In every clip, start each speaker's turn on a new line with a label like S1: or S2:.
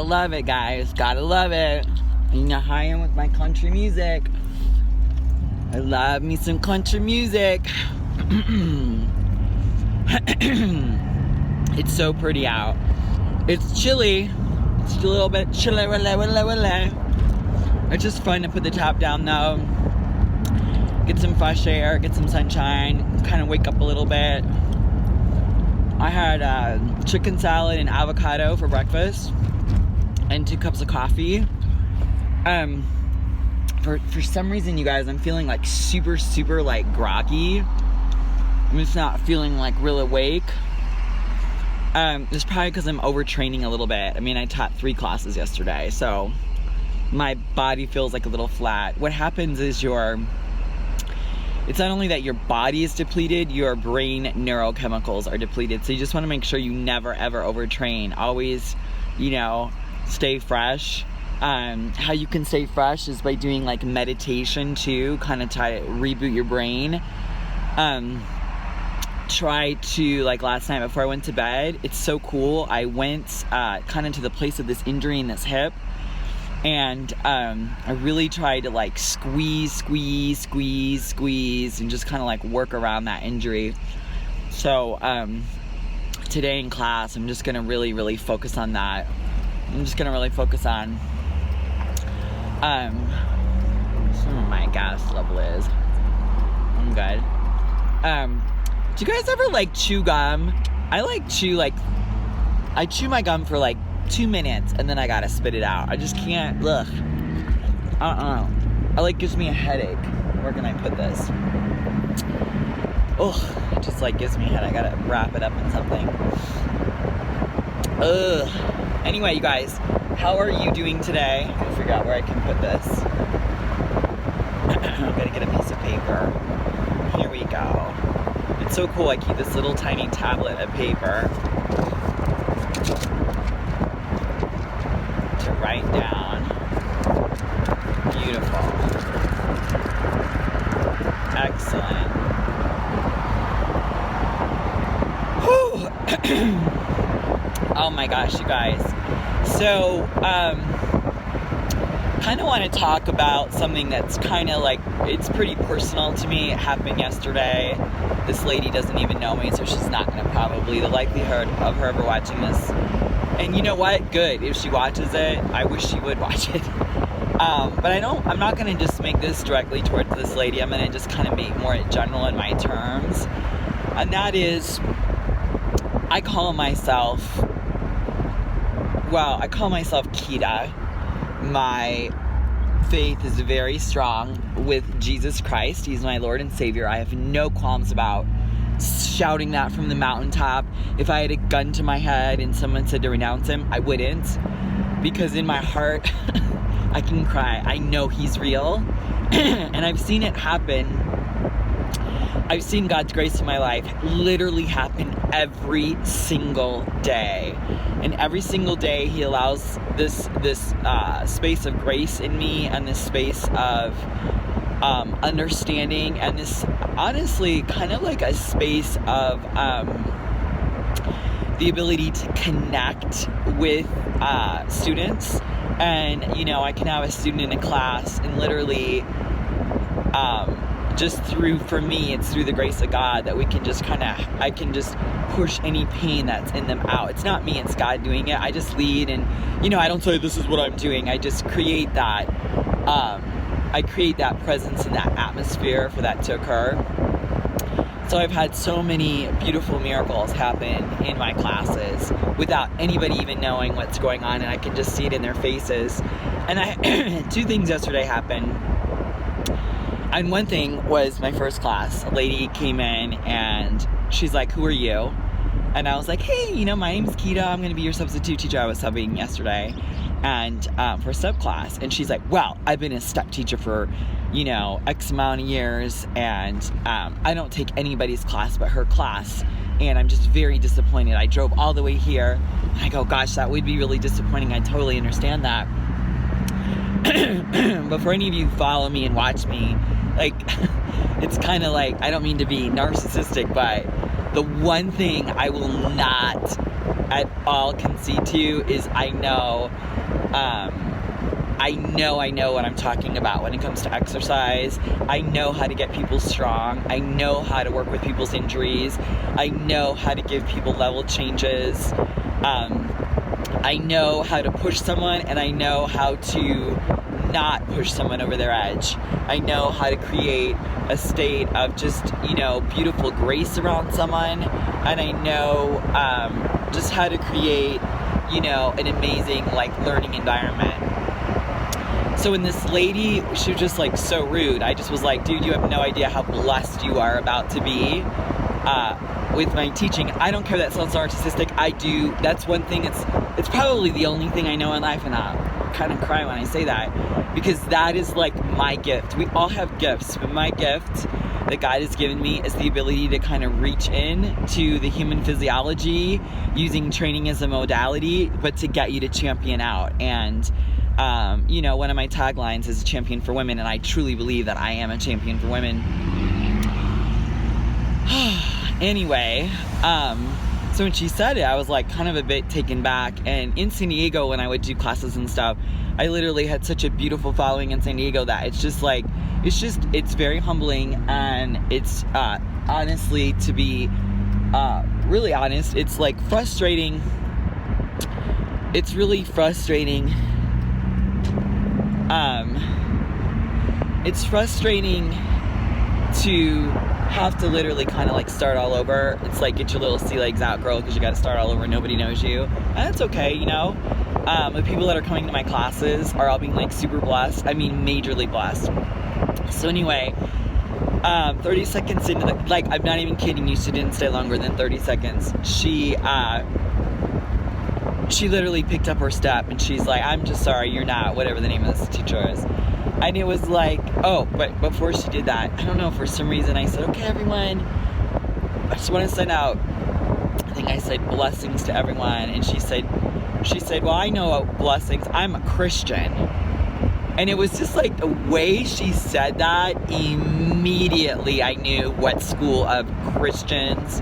S1: Gotta love it, guys. Gotta love it. You know how I am with my country music. I love me some country music. It's so pretty out. It's chilly. It's a little bit chilly. It's just fun to put the top down though. Get some fresh air, get some sunshine, kind of wake up a little bit. I had chicken salad and avocado for breakfast and 2 cups of coffee. For some reason, you guys, I'm feeling like super like groggy. I'm just not feeling like real awake. It's probably because I'm overtraining a little bit. I mean, I taught 3 classes yesterday, so my body feels like a little flat. What happens is it's not only that your body is depleted, your brain neurochemicals are depleted. So you just want to make sure you never ever overtrain. Always, stay fresh. How you can stay fresh is by doing like meditation too, kind of try to reboot your brain. Try to, like last night before I went to bed, it's so cool. I went kind of to the place of this injury in this hip. And I really tried to like squeeze, and just kind of like work around that injury. So today in class, I'm just going to really focus on that. I'm just going to really focus on my gas level is. I'm good. Do you guys ever like chew gum? I chew my gum for like 2 minutes and then I gotta spit it out. I just can't. Ugh. It gives me a headache. Where can I put this? Ugh. It just like gives me a headache. I gotta wrap it up in something. Ugh. Anyway, you guys, how are you doing today? I gotta figure out where I can put this. I'm gonna get a piece of paper. Here we go. It's so cool. I keep this little tiny tablet of paper to write down. Beautiful. Excellent. Whew. Oh my gosh, you guys. So, kind of want to talk about something that's kind of like, it's pretty personal to me. It happened yesterday. This lady doesn't even know me, so she's not going to probably, the likelihood of her ever watching this. And you know what? Good. If she watches it, I wish she would watch it. But I'm not going to just make this directly towards this lady. I'm going to just kind of make more general in my terms. And that is, I call myself Kita. My faith is very strong with Jesus Christ. He's my Lord and Savior. I have no qualms about shouting that from the mountaintop. If I had a gun to my head and someone said to renounce him, I wouldn't. Because in my heart, I can cry. I know he's real. And I've seen it happen. I've seen God's grace in my life literally happen every single day. And every single day he allows this space of grace in me, and this space of understanding, and this honestly kind of like a space of the ability to connect with students. And I can have a student in a class and literally for me, it's through the grace of God that we can just I can just push any pain that's in them out. It's not me, it's God doing it. I just lead, and I don't say this is what I'm doing. I just create that presence and that atmosphere for that to occur. So I've had so many beautiful miracles happen in my classes without anybody even knowing what's going on, and I can just see it in their faces. And 2 things yesterday happened. And one thing was my first class. A lady came in and she's like, "Who are you?" And I was like, "Hey, my name's Kita. I'm going to be your substitute teacher. I was subbing yesterday and for sub class." And she's like, "Well, I've been a step teacher for, X amount of years, and I don't take anybody's class but her class. And I'm just very disappointed. I drove all the way here." And I go, "Gosh, that would be really disappointing. I totally understand that." But for any of you who follow me and watch me, it's kind of like, I don't mean to be narcissistic, but The one thing I will not at all concede to is I know what I'm talking about when it comes to exercise. I know how to get people strong. I know how to work with people's injuries. I know how to give people level changes. I know how to push someone, and I know how to not push someone over their edge. I know how to create a state of just, beautiful grace around someone, and I know just how to create, an amazing, learning environment. So when this lady, she was just, so rude, I just was like, dude, you have no idea how blessed you are about to be with my teaching. I don't care that sounds narcissistic. I do. That's one thing. It's probably the only thing I know in life, and I kind of cry when I say that, because that is my gift. We all have gifts, but my gift that God has given me is the ability to kind of reach in to the human physiology using training as a modality, but to get you to champion out. And one of my taglines is a champion for women, and I truly believe that I am a champion for women. Anyway, so when she said it, I was kind of a bit taken back. And in San Diego, when I would do classes and stuff, I literally had such a beautiful following in San Diego that it's very humbling. And it's honestly, to be really honest, it's frustrating. It's really frustrating. It's frustrating to have to literally kind of start all over. It's get your little sea legs out, girl, because you got to start all over. Nobody knows you, and that's okay. The people that are coming to my classes are all being super blessed. I mean, majorly blessed. So anyway, 30 seconds into the, I'm not even kidding you, she didn't stay longer than 30 seconds. She literally picked up her step, and she's like, I'm just sorry, you're not whatever the name of this teacher is. And it was but before she did that, I don't know, for some reason I said, okay, everyone, I just want to send out, I think I said blessings to everyone. And she said, well, I know blessings, I'm a Christian. And it was just the way she said that, immediately I knew what school of Christians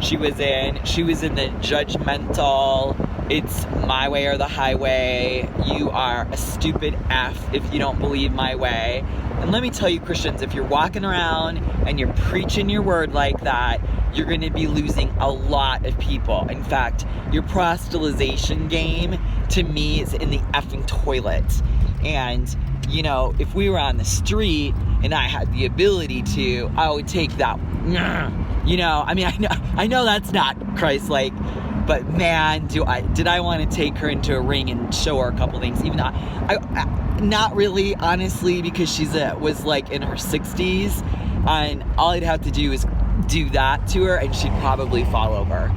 S1: she was in. She was in the judgmental, it's my way or the highway, you are a stupid F if you don't believe my way. And let me tell you, Christians, if you're walking around and you're preaching your word like that, you're going to be losing a lot of people. In fact, your proselytization game, to me, is in the effing toilet. And, if we were on the street and I had the ability to, I would take that, I know that's not Christ-like, but man, did I want to take her into a ring and show her a couple things. Even though not really, honestly, because was in her 60s, and all I'd have to do is do that to her, and she'd probably fall over.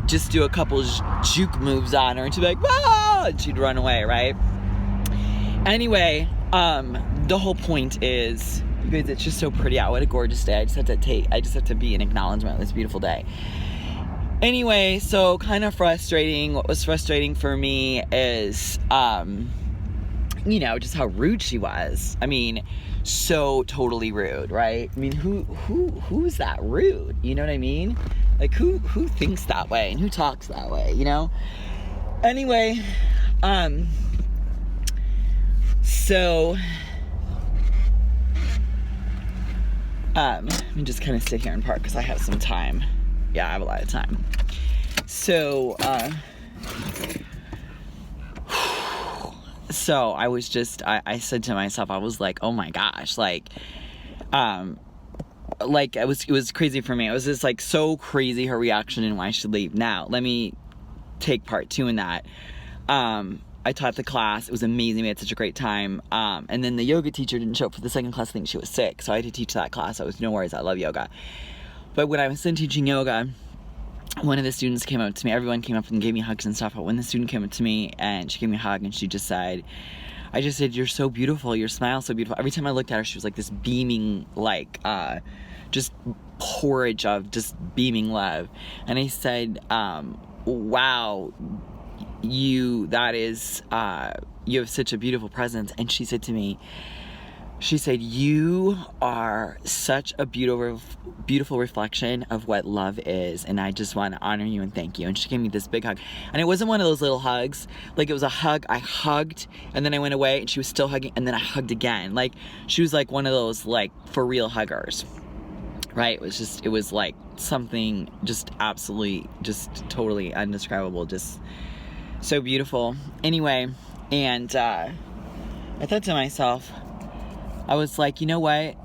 S1: Just do a couple juke moves on her, and she'd be like, ah! And she'd run away, right? Anyway, the whole point is, because it's just so pretty out. What a gorgeous day. I just have to be an acknowledgement of this beautiful day. Anyway, so kind of frustrating. What was frustrating for me is, just how rude she was. I mean, so totally rude, right? I mean, who's that rude? You know what I mean? Who thinks that way and who talks that way, Anyway, so, let me just kind of sit here and park because I have some time. Yeah, I have a lot of time. So, so I was just, I said to myself, I was like, oh my gosh, it was crazy for me. It was just so crazy, her reaction and why I should leave. Now, let me take part 2 in that. I taught the class. It was amazing. We had such a great time. And then the yoga teacher didn't show up for the second class. I think she was sick. So I had to teach that class. I was, no worries. I love yoga. But when I was then teaching yoga, one of the students came up to me. Everyone came up and gave me hugs and stuff. But when the student came up to me and she gave me a hug and she just said, I just said, you're so beautiful. Your smile's so beautiful. Every time I looked at her, she was like this beaming, just porridge of just beaming love. And I said, wow, you have such a beautiful presence. And she said to me, she said, "You are such a beautiful reflection of what love is, and I just want to honor you and thank you." And she gave me this big hug. And it wasn't one of those little hugs. Like, it was a hug. I hugged, and then I went away, and she was still hugging, and then I hugged again. Like, she was like one of those, like, for real huggers. Right? It was like something just absolutely, just totally indescribable. Just so beautiful. Anyway, and I thought to myself, I was like, you know what?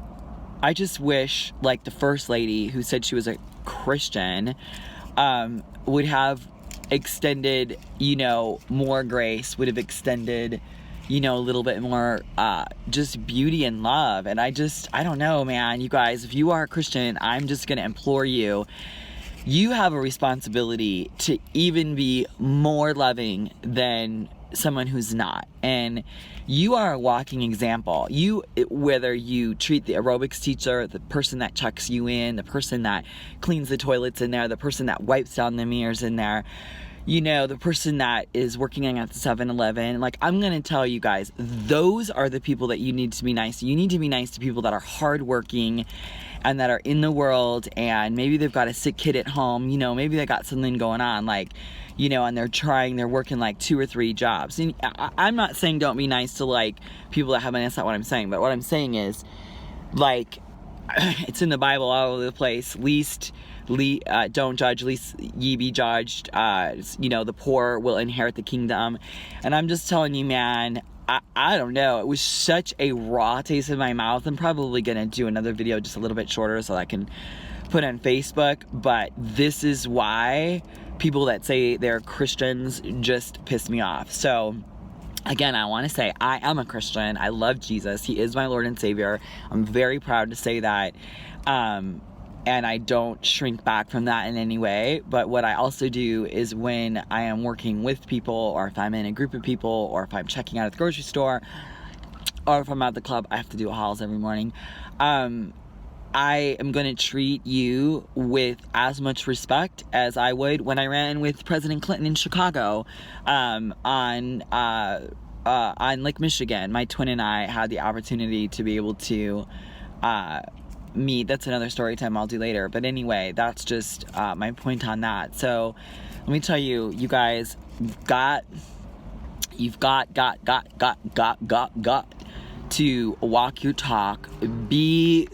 S1: I just wish, like, the First Lady, who said she was a Christian, would have extended, you know, more grace, would have extended, you know, a little bit more, just beauty and love. And I don't know, man, you guys, if you are a Christian, I'm just gonna implore you, you have a responsibility to even be more loving than someone who's not. And you are a walking example. Whether you treat the aerobics teacher, the person that checks you in, the person that cleans the toilets in there, the person that wipes down the mirrors in there, you know, the person that is working at the 7-Eleven, like, I'm gonna tell you guys, those are the people that you need to be nice to. You need to be nice to people that are hardworking and that are in the world, and maybe they've got a sick kid at home, you know, maybe they got something going on, like, you know, and they're working like 2 or 3 jobs. And I'm not saying don't be nice to, like, people that haven't, that's not what I'm saying, but what I'm saying is, like, it's in the Bible all over the place, don't judge, lest ye be judged, you know, the poor will inherit the kingdom. And I'm just telling you, man, I don't know, it was such a raw taste in my mouth. I'm probably gonna do another video just a little bit shorter so I can put on Facebook, but this is why people that say they're Christians just piss me off. So again, I want to say I am a Christian. I love Jesus. He is my Lord and Savior. I'm very proud to say that. And I don't shrink back from that in any way. But what I also do is, when I am working with people, or if I'm in a group of people, or if I'm checking out at the grocery store, or if I'm at the club, I have to do hauls every morning. I am going to treat you with as much respect as I would when I ran with President Clinton in Chicago, on Lake Michigan. My twin and I had the opportunity to be able to meet. That's another story time I'll do later. But anyway, that's just my point on that. So let me tell you, you guys, you've got to walk your talk, be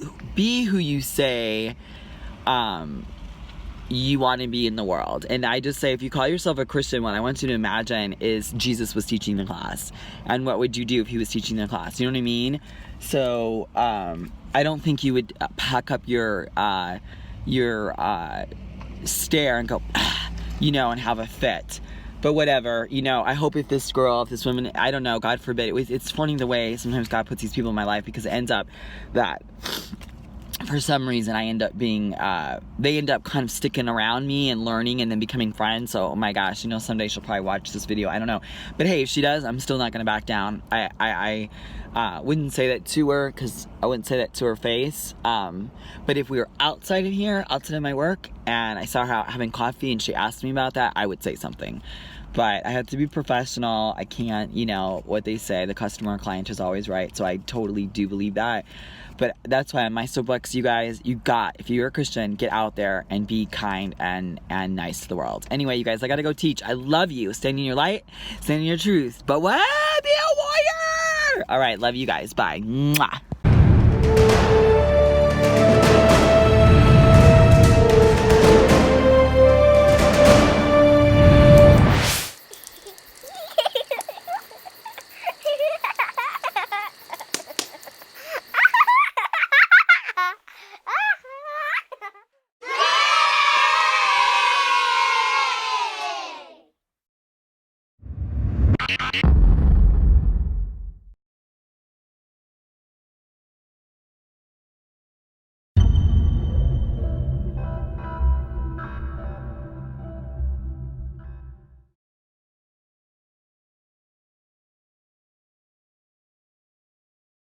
S1: who you say you want to be in the world. And I just say, if you call yourself a Christian, what I want you to imagine is Jesus was teaching the class. And what would you do if he was teaching the class? You know what I mean? So I don't think you would pack up your stare and go, you know, and have a fit. But whatever, you know, I hope if this woman, I don't know, God forbid, it's funny the way sometimes God puts these people in my life, because it ends up that for some reason I end up being, they end up kind of sticking around me and learning and then becoming friends. So, oh my gosh, you know, someday she'll probably watch this video, I don't know. But hey, if she does, I'm still not going to back down. I wouldn't say that to her, because I wouldn't say that to her face. But if we were outside of here, outside of my work, and I saw her having coffee and she asked me about that, I would say something. But I have to be professional. I can't, you know, what they say, the customer or client is always right. So I totally do believe that. But that's why on my soapbox, you guys, if you're a Christian, get out there and be kind and nice to the world. Anyway, you guys, I gotta go teach. I love you. Stand in your light, stand in your truth. But what? Be a warrior! All right, love you guys. Bye. Mwah.